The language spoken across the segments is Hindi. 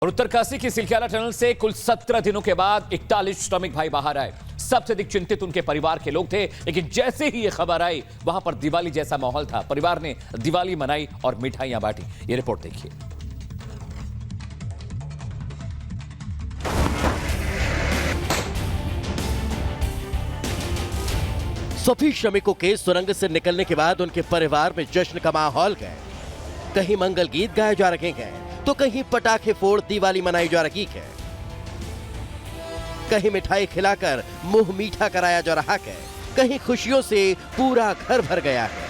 और उत्तरकाशी की सिलक्याला टनल से कुल 17 दिनों के बाद 41 श्रमिक भाई बाहर आए। सबसे अधिक चिंतित उनके परिवार के लोग थे, लेकिन जैसे ही ये खबर आई वहां पर दिवाली जैसा माहौल था। परिवार ने दिवाली मनाई और मिठाइयां बांटी। ये रिपोर्ट देखिए। सभी श्रमिकों के सुरंग से निकलने के बाद उनके परिवार में जश्न का माहौल है। कहीं मंगल गीत गाए जा रहे हैं तो कहीं पटाखे फोड़ दिवाली मनाई जा रही है। कहीं मिठाई खिलाकर मुंह मीठा कराया जा रहा है, कहीं खुशियों से पूरा घर भर गया है।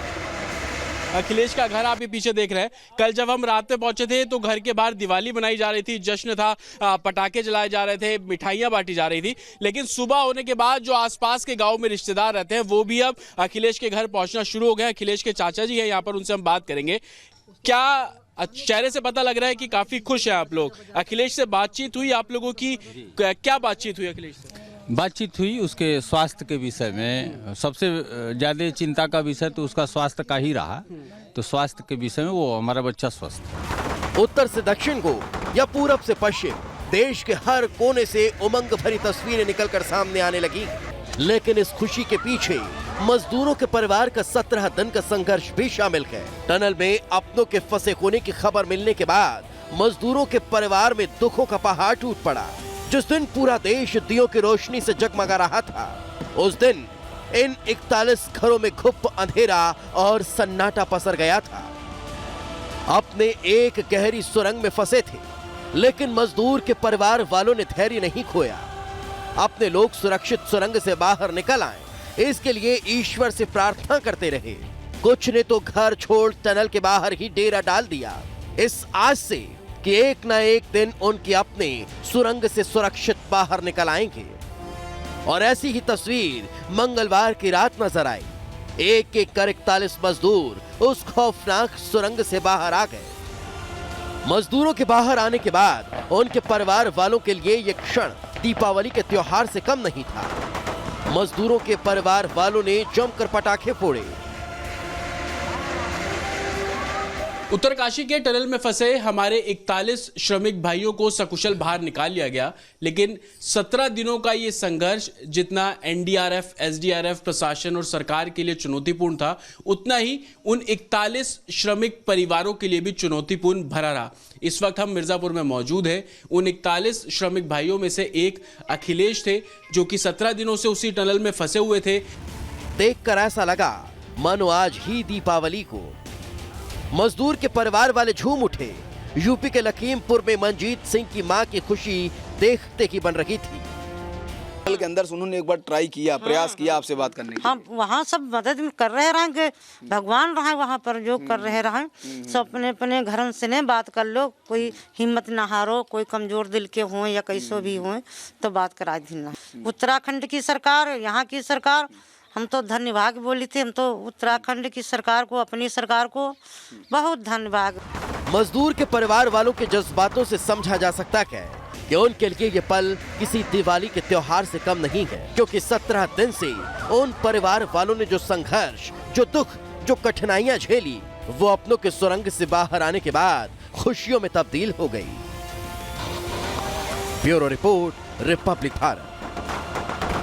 अखिलेश का घर आप ये पीछे देख रहे हैं। कल जब हम रात में पहुंचे थे तो घर के बाहर दिवाली मनाई जा रही थी, जश्न था, पटाखे जलाए जा रहे थे, मिठाइयां बांटी जा रही थी। लेकिन सुबह होने के बाद जो आसपास के गांव में रिश्तेदार रहते हैं वो भी अब अखिलेश के घर पहुंचना शुरू हो गए। अखिलेश के चाचा जी है यहाँ पर, उनसे हम बात करेंगे। क्या चेहरे से पता लग रहा है कि काफी खुश हैं आप लोग? अखिलेश से बातचीत हुई आप लोगों की? क्या बातचीत हुई अखिलेश से? बातचीत हुई उसके स्वास्थ्य के विषय में। सबसे ज्यादा चिंता का विषय तो उसका स्वास्थ्य का ही रहा। तो स्वास्थ्य के विषय में वो हमारा बच्चा स्वस्थ है। उत्तर से दक्षिण को या पूरब से पश्चिम, देश के हर कोने से उमंग भरी तस्वीरें निकलकर सामने आने लगी। लेकिन इस खुशी के पीछे मजदूरों के परिवार का 17 दिन का संघर्ष भी शामिल है। टनल में अपनों के फंसे होने की खबर मिलने के बाद मजदूरों के परिवार में दुखों का पहाड़ टूट पड़ा। जिस दिन पूरा देश दियों की रोशनी से जगमगा रहा था, उस दिन इन 41 घरों में घुप अंधेरा और सन्नाटा पसर गया था। अपने एक गहरी सुरंग में फंसे थे, लेकिन मजदूर के परिवार वालों ने धैर्य नहीं खोया। अपने लोग सुरक्षित सुरंग से बाहर निकल आए, इसके लिए ईश्वर से प्रार्थना करते रहे। कुछ ने तो घर छोड़ टनल के बाहर ही डेरा डाल दिया, इस आस से कि एक न एक दिन उनके अपने सुरंग से सुरक्षित बाहर निकल आएंगे। और ऐसी ही तस्वीर मंगलवार की रात नजर आई। एक एक कर 41 मजदूर उस खौफनाक सुरंग से बाहर आ गए। मजदूरों के बाहर आने के बाद उनके परिवार वालों के लिए यह क्षण दीपावली के त्योहार से कम नहीं था। मजदूरों के परिवार वालों ने जमकर पटाखे फोड़े। उत्तरकाशी के टनल में फंसे हमारे 41 श्रमिक भाइयों को सकुशल बाहर निकाल लिया गया। लेकिन 17 दिनों का ये संघर्ष जितना एनडीआरएफ, एसडीआरएफ, प्रशासन और सरकार के लिए चुनौतीपूर्ण था, उतना ही उन 41 श्रमिक परिवारों के लिए भी चुनौतीपूर्ण भरा रहा। इस वक्त हम मिर्जापुर में मौजूद हैं। उन 41 श्रमिक भाइयों में से एक अखिलेश थे, जो कि 17 दिनों से उसी टनल में फंसे हुए थे। देखकर ऐसा लगा मानो आज ही दीपावली को। मजदूर के परिवार वाले झूम उठे। यूपी के लखीमपुर में मंजीत सिंह की मां की खुशी देखते ही बन रही थी। टनल के अंदर उन्होंने एक बार ट्राई किया, प्रयास किया आपसे बात करने की। हम वहाँ सब मदद कर रहे रहेंगे, भगवान रहे वहाँ पर जो कर रहे रहें। सब अपने अपने घरों से ने बात कर लो, कोई हिम्मत ना हारो, कोई कमजोर दिल के हों या कैसो भी हों तो बात करा देना। उत्तराखंड की सरकार, यहाँ की सरकार, हम तो धन्यवाद बोली थी। हम तो उत्तराखंड की सरकार को, अपनी सरकार को बहुत धन्यवाद। मजदूर के परिवार वालों के जज्बातों से समझा जा सकता है कि उनके लिए ये पल किसी दिवाली के त्योहार से कम नहीं है, क्योंकि 17 दिन से उन परिवार वालों ने जो संघर्ष, जो दुख, जो कठिनाइयां झेली, वो अपनों के सुरंग से बाहर आने के बाद खुशियों में तब्दील हो गई। Bureau report, Republic Bharat.